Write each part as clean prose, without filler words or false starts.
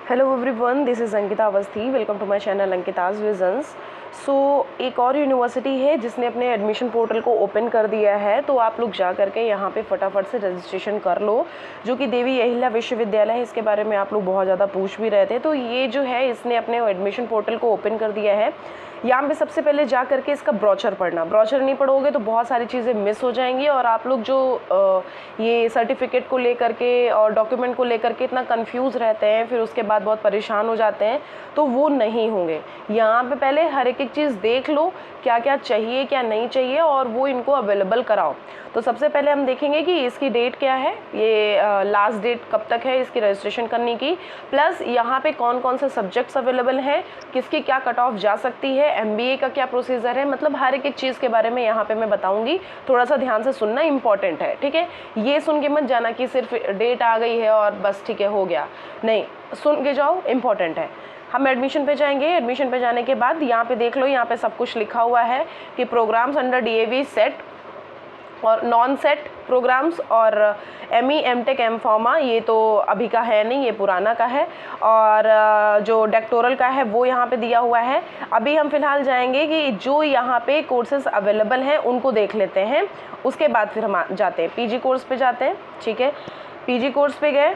Hello everyone, this is Ankita Awasthi. Welcome to my channel Ankita's visions. So एक और university है जिसने अपने एडमिशन पोर्टल को ओपन कर दिया है, तो आप लोग जा करके यहाँ पे फटाफट से रजिस्ट्रेशन कर लो, जो कि देवी अहिल्या विश्वविद्यालय है। इसके बारे में आप लोग बहुत ज़्यादा पूछ भी रहे थे। तो ये जो है, इसने अपने एडमिशन पोर्टल को ओपन कर दिया है। यहाँ पे सबसे पहले जा करके इसका ब्रोचर पढ़ना। ब्रोचर नहीं पढ़ोगे तो बहुत सारी चीज़ें मिस हो जाएंगी, और आप लोग जो ये सर्टिफिकेट को लेकर के और डॉक्यूमेंट को लेकर के इतना कंफ्यूज रहते हैं, फिर उसके बाद बहुत परेशान हो जाते हैं, तो वो नहीं होंगे। यहाँ पे पहले हर एक चीज़ देख लो, क्या क्या चाहिए क्या नहीं चाहिए, और वो इनको अवेलेबल कराओ। तो सबसे पहले हम देखेंगे कि इसकी डेट क्या है, ये लास्ट डेट कब तक है इसकी रजिस्ट्रेशन करने की, प्लस यहाँ पे कौन कौन से सब्जेक्ट्स अवेलेबल हैं, किसकी क्या कट ऑफ जा सकती है, MBA का क्या प्रोसीजर है, मतलब हर एक चीज़ के बारे में यहाँ पे मैं बताऊँगी। थोड़ा सा ध्यान से सुनना इंपॉर्टेंट है, ठीक है। ये सुन के मत जाना कि सिर्फ डेट आ गई है और बस ठीक है हो गया, नहीं, सुन के जाओ, इम्पॉर्टेंट है। हम एडमिशन पे जाएंगे। एडमिशन पे जाने के बाद यहाँ पे देख लो, यहाँ पे सब कुछ लिखा हुआ है कि प्रोग्राम्स अंडर DAV सेट और नॉन सेट प्रोग्राम्स, और ME MTech M-Pharma ये तो अभी का है नहीं, ये पुराना का है, और जो डॉक्टोरल का है वो यहाँ पे दिया हुआ है। अभी हम फिलहाल जाएंगे कि जो यहाँ पे कोर्सेज अवेलेबल हैं उनको देख लेते हैं, उसके बाद फिर हम जाते हैं PG कोर्स पे जाते हैं, ठीक है। PG कोर्स पे गए,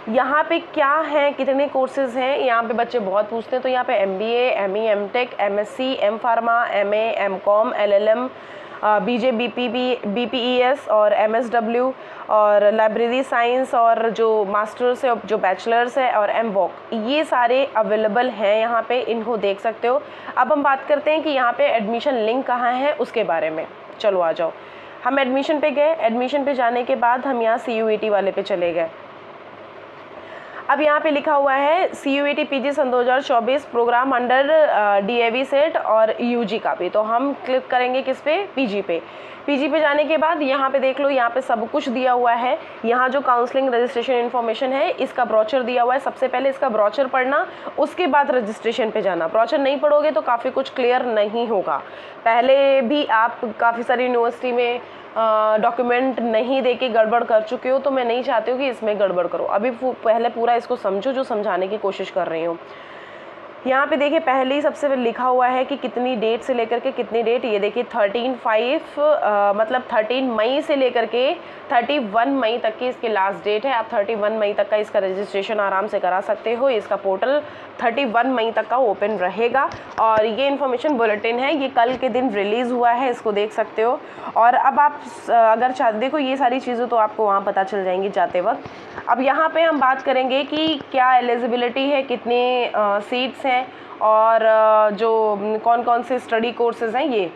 यहाँ पे क्या है, कितने कोर्सेज हैं, यहाँ पे बच्चे बहुत पूछते हैं। तो यहाँ पे MBA, ME MTech, MSc M-Pharma, MA M.Com, LLM, BJ BPES और MSW और लाइब्रेरी साइंस, और जो मास्टर्स है, जो बैचलर्स है, और MVOC, ये सारे अवेलेबल हैं यहाँ पे, इनको देख सकते हो। अब हम बात करते हैं कि यहाँ पे एडमिशन लिंक कहाँ है उसके बारे में। चलो आ जाओ, हम एडमिशन पे गए। एडमिशन पे जाने के बाद हम यहाँ CUET वाले पे चले गए। अब यहाँ पे लिखा हुआ है CUET PG सन 2024 प्रोग्राम अंडर DAV सेट और UG का भी, तो हम क्लिक करेंगे किस पे, PG पे। PG पे जाने के बाद यहाँ पे देख लो, यहाँ पे सब कुछ दिया हुआ है। यहाँ जो काउंसलिंग रजिस्ट्रेशन इन्फॉर्मेशन है, इसका ब्रोचर दिया हुआ है। सबसे पहले इसका ब्रोचर पढ़ना, उसके बाद रजिस्ट्रेशन पे जाना। ब्रोचर नहीं पढ़ोगे तो काफ़ी कुछ क्लियर नहीं होगा। पहले भी आप काफ़ी सारी यूनिवर्सिटी में डॉक्यूमेंट नहीं देके गड़बड़ कर चुके हो, तो मैं नहीं चाहती हूँ कि इसमें गड़बड़ करो। अभी पहले पूरा इसको समझो जो समझाने की कोशिश कर रही हूँ। यहाँ पे देखिए, पहले ही सबसे पहले लिखा हुआ है कि कितनी डेट से लेकर के कितनी डेट, ये देखिए 13/5 मतलब 13 मई से लेकर के 31 मई तक की इसकी लास्ट डेट है। आप 31 मई तक का इसका रजिस्ट्रेशन आराम से करा सकते हो। इसका पोर्टल 31 मई तक का ओपन रहेगा, और ये इन्फॉर्मेशन बुलेटिन है, ये कल के दिन रिलीज़ हुआ है, इसको देख सकते हो। और अब आप अगर चाहते, देखो ये सारी चीज़ें तो आपको वहाँ पता चल जाएंगी जाते वक्त। अब यहाँ पे हम बात करेंगे कि क्या एलिजिबिलिटी है, कितने सीट्स हैं, और जो कौन कौन से स्टडी कोर्सेज हैं, ये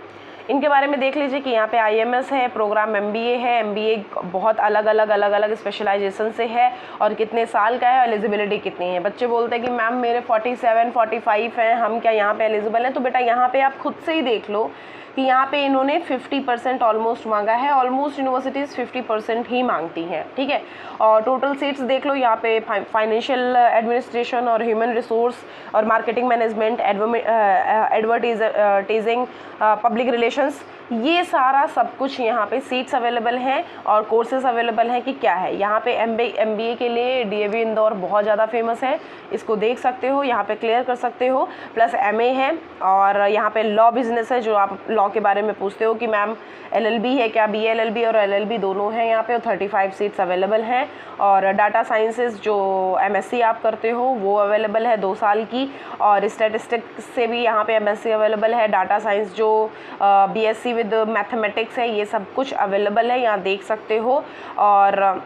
इनके बारे में देख लीजिए कि यहाँ पे IMS है, प्रोग्राम MBA है। MBA बहुत अलग अलग स्पेशलाइजेशन से है, और कितने साल का है, एलिजिबिलिटी कितनी है। बच्चे बोलते हैं कि मैम मेरे 47 45 हैं, हम क्या यहाँ पे एलिजिबल हैं? तो बेटा यहाँ पे आप खुद से ही देख लो कि यहाँ पे इन्होंने 50% ऑलमोस्ट मांगा है। ऑलमोस्ट यूनिवर्सिटीज़ 50% ही मांगती हैं, ठीक है। और टोटल सीट्स देख लो, यहाँ पे फाइनेंशियल एडमिनिस्ट्रेशन और ह्यूमन रिसोर्स और marketing management, advertising, public relations, ये सारा सब कुछ यहाँ पे सीट्स अवेलेबल हैं, और कोर्सेज अवेलेबल हैं कि क्या है। यहाँ पे MBA के लिए DAV इंदौर बहुत ज़्यादा फेमस है, इसको देख सकते हो, यहाँ पे क्लियर कर सकते हो। प्लस MA है, और यहाँ पे लॉ बिजनेस है, जो आप लॉ के बारे में पूछते हो कि मैम LLB है क्या, BA LLB और LLB दोनों हैं यहाँ पे, और 35 सीट्स अवेलेबल हैं। और डाटा साइंसेस जो MSc आप करते हो वो अवेलेबल है 2 साल की, और स्टैटिस्टिक्स से भी यहाँ पे MSc अवेलेबल है। डाटा साइंस जो BSc विद मैथमेटिक्स है, ये सब कुछ अवेलेबल है, यहाँ देख सकते हो। और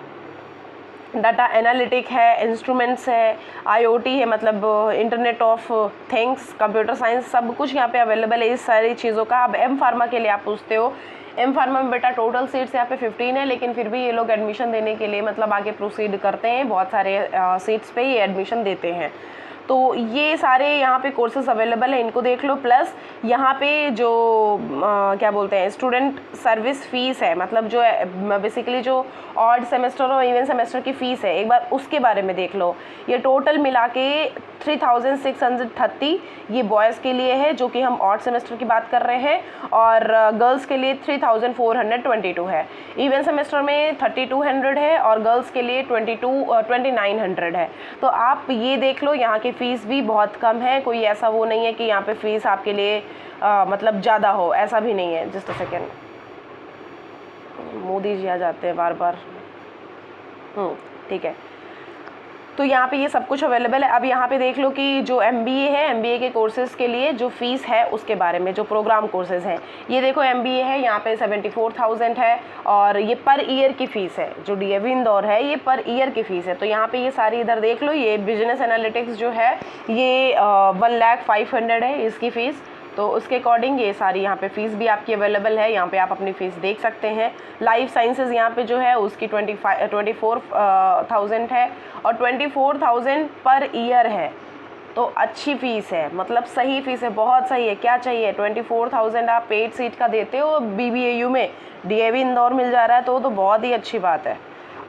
डाटा एनालिटिक है, इंस्ट्रूमेंट्स है, IoT है, मतलब internet of things, computer science, सब कुछ यहाँ पे अवेलेबल है इस सारी चीज़ों का। अब M-Pharma के लिए आप पूछते हो, M-Pharma में बेटा टोटल सीट्स यहाँ पे 15 है, लेकिन फिर भी ये लोग एडमिशन देने के लिए मतलब आगे प्रोसीड करते हैं, बहुत सारे सीट्स पे ये एडमिशन देते हैं। तो ये सारे यहाँ पे कोर्सेज अवेलेबल है, इनको देख लो। प्लस यहाँ पे जो क्या बोलते हैं, स्टूडेंट सर्विस फीस है, मतलब जो बेसिकली जो ऑड सेमेस्टर और इवन सेमेस्टर की फ़ीस है, एक बार उसके बारे में देख लो। ये टोटल मिला के 3630 ये बॉयज़ के लिए है, जो कि हम ऑड सेमेस्टर की बात कर रहे हैं, और गर्ल्स के लिए 3422 है। इवन सेमेस्टर में 3200 है और गर्ल्स के लिए 2900 है। तो आप ये देख लो, यहाँ की फ़ीस भी बहुत कम है, कोई ऐसा वो नहीं है कि यहाँ पे फ़ीस आपके लिए मतलब ज़्यादा हो, ऐसा भी नहीं है। Just a second, Modi ji आ जाते हैं बार बार। ठीक है, तो यहाँ पे ये सब कुछ अवेलेबल है। अब यहाँ पे देख लो कि जो MBA है, MBA के कोर्सेज़ के लिए जो फ़ीस है उसके बारे में, जो प्रोग्राम कोर्सेज़ हैं, ये देखो MBA है, यहाँ पे 74,000 है और ये पर ईयर की फ़ीस है। जो DAV इंदौर है ये पर ईयर की फ़ीस है। तो यहाँ पे ये सारी इधर देख लो, ये बिजनेस एनालिटिक्स जो है ये 1,05,000 है इसकी फ़ीस। तो उसके अकॉर्डिंग ये सारी यहाँ पे फ़ीस भी आपकी अवेलेबल है, यहाँ पे आप अपनी फ़ीस देख सकते हैं। लाइफ साइंसेज़ यहाँ पे जो है उसकी 24,000 है और 24,000 पर ईयर है। तो अच्छी फ़ीस है, मतलब सही फ़ीस है, बहुत सही है। क्या चाहिए, 24,000 आप पेड सीट का देते हो BBAU में, DAV इंदौर मिल जा रहा है, तो बहुत ही अच्छी बात है।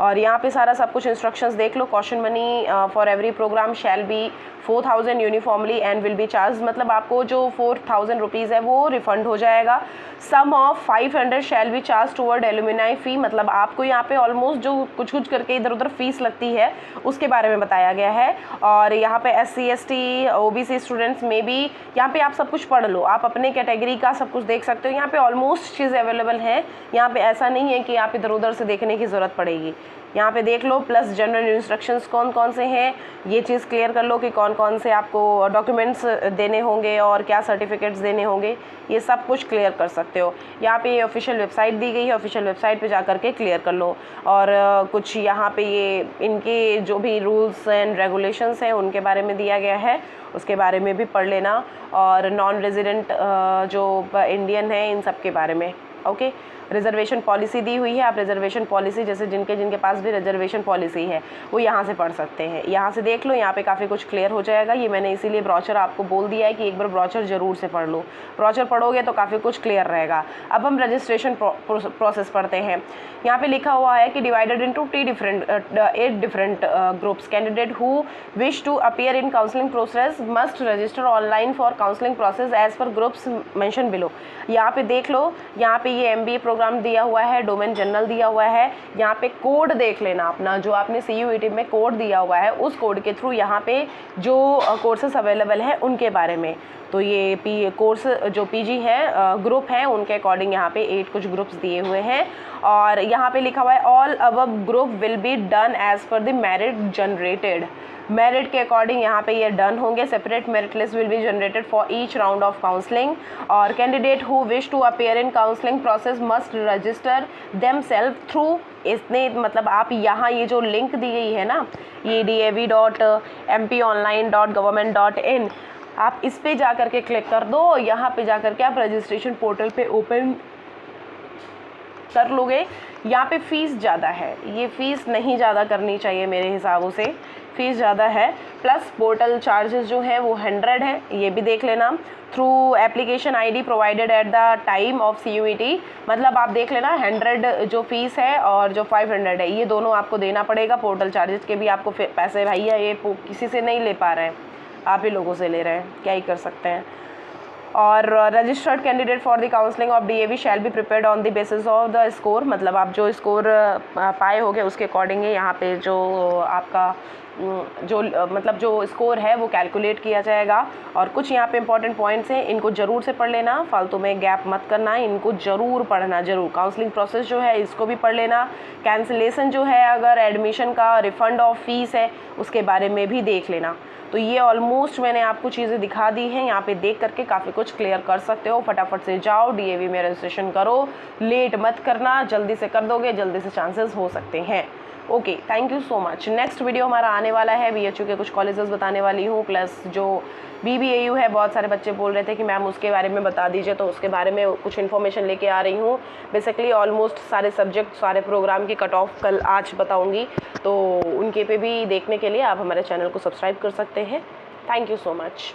और यहाँ पे सारा सब कुछ इंस्ट्रक्शंस देख लो। Caution money for every program shall be 4,000 uniformly and will be charge, मतलब आपको जो 4,000 रुपीज़ है वो रिफ़ंड हो जाएगा। Sum of 500 shall be charge toward alumni fee, मतलब आपको यहाँ पे ऑलमोस्ट जो कुछ करके इधर उधर फ़ीस लगती है उसके बारे में बताया गया है। और यहाँ पे SC ST OBC स्टूडेंट्स में भी यहाँ पे आप सब कुछ पढ़ लो, आप अपने कैटेगरी का सब कुछ देख सकते हो। यहाँ पे ऑलमोस्ट चीज़ अवेलेबल है, यहाँ पे ऐसा नहीं है कि आप इधर उधर से देखने की ज़रूरत पड़ेगी। यहाँ पे देख लो, प्लस जनरल इंस्ट्रक्शंस कौन कौन से हैं, ये चीज़ क्लियर कर लो कि कौन कौन से आपको डॉक्यूमेंट्स देने होंगे और क्या सर्टिफिकेट्स देने होंगे, ये सब कुछ क्लियर कर सकते हो। यहाँ पे ये ऑफिशियल वेबसाइट दी गई है, ऑफिशियल वेबसाइट पे जा कर के क्लियर कर लो। और कुछ यहाँ पे ये इनके जो भी रूल्स एंड रेगुलेशंस हैं उनके बारे में दिया गया है, उसके बारे में भी पढ़ लेना। और नॉन रेजिडेंट जो इंडियन है इन सब के बारे में। ओके, रिजर्वेशन पॉलिसी दी हुई है, आप रिजर्वेशन पॉलिसी जैसे जिनके पास भी रिजर्वेशन पॉलिसी है वो यहाँ से पढ़ सकते हैं। यहाँ से देख लो, यहाँ पे काफ़ी कुछ क्लियर हो जाएगा। ये मैंने इसीलिए ब्रोचर आपको बोल दिया है कि एक बार ब्रोचर ज़रूर से पढ़ लो, ब्रोचर पढ़ोगे तो काफ़ी कुछ क्लियर रहेगा। अब हम रजिस्ट्रेशन प्रोसेस पढ़ते हैं। यहाँ पे लिखा हुआ है कि divided into 8 different groups, candidate who wish to appear in counselling process must register online for counselling process as per groups mention below. यहाँ पे देख लो, यहाँ पे ये MBA प्रोग्राम दिया हुआ है, डोमेन जनरल दिया हुआ है। यहाँ पे कोड देख लेना अपना, जो आपने CUET में कोड दिया हुआ है उस कोड के थ्रू यहाँ पे जो कोर्सेस अवेलेबल है उनके बारे में। तो ये कोर्स जो PG है ग्रुप हैं उनके अकॉर्डिंग यहाँ पे 8 कुछ ग्रुप्स दिए हुए हैं। और यहाँ पे लिखा हुआ है all above group will be done as per the merit generated, merit के अकॉर्डिंग यहाँ पे ये डन होंगे। Separate merit list will be generated for each round of counselling. और candidate who wish to appear in counselling process must register themselves through, इसने मतलब आप यहाँ ये जो लिंक दी गई है ना, ये dav.mponline.government.in, आप इस पे जा करके क्लिक कर दो। यहाँ पे जा करके आप रजिस्ट्रेशन पोर्टल पे ओपन कर लोगे। यहाँ पे फ़ीस ज़्यादा है, ये फ़ीस नहीं ज़्यादा करनी चाहिए मेरे हिसाबों से, फ़ीस ज़्यादा है। प्लस पोर्टल चार्जेस जो है वो 100 है, ये भी देख लेना। Through application ID provided at the time of CUET, मतलब आप देख लेना 100 जो फ़ीस है और जो 500 है, ये दोनों आपको देना पड़ेगा। पोर्टल चार्जेस के भी आपको पैसे भैया ये किसी से नहीं ले पा रहे हैं, आप ही लोगों से ले रहे हैं, क्या ही कर सकते हैं। और registered candidate for the counselling of DAV shall be prepared on the basis of the score, मतलब आप जो स्कोर पाए होगे उसके अकॉर्डिंग यहाँ पे जो आपका मतलब जो स्कोर है वो कैलकुलेट किया जाएगा। और कुछ यहाँ पे इंपॉर्टेंट पॉइंट्स हैं, इनको ज़रूर से पढ़ लेना, फालतू में गैप मत करना, इनको ज़रूर पढ़ना ज़रूर। काउंसलिंग प्रोसेस जो है इसको भी पढ़ लेना। कैंसिलेशन जो है, अगर एडमिशन का रिफ़ंड ऑफ फीस है उसके बारे में भी देख लेना। तो ये ऑलमोस्ट मैंने आपको चीज़ें दिखा दी हैं, यहाँ पे देख करके काफ़ी कुछ क्लियर कर सकते हो। फटाफट से जाओ DAV में रजिस्ट्रेशन करो, लेट मत करना, जल्दी से कर दोगे जल्दी से चांसेस हो सकते हैं। Okay, thank you so much. Next video हमारा आने वाला है, BHU के कुछ कॉलेजेस बताने वाली हूँ, प्लस जो BBAU है, बहुत सारे बच्चे बोल रहे थे कि मैम उसके बारे में बता दीजिए, तो उसके बारे में कुछ इन्फॉर्मेशन लेके आ रही हूँ। बेसिकली ऑलमोस्ट सारे सब्जेक्ट, सारे प्रोग्राम की कट ऑफ कल आज बताऊँगी, तो उनके पे भी देखने के लिए आप हमारे चैनल को सब्सक्राइब कर सकते हैं। Thank you so much.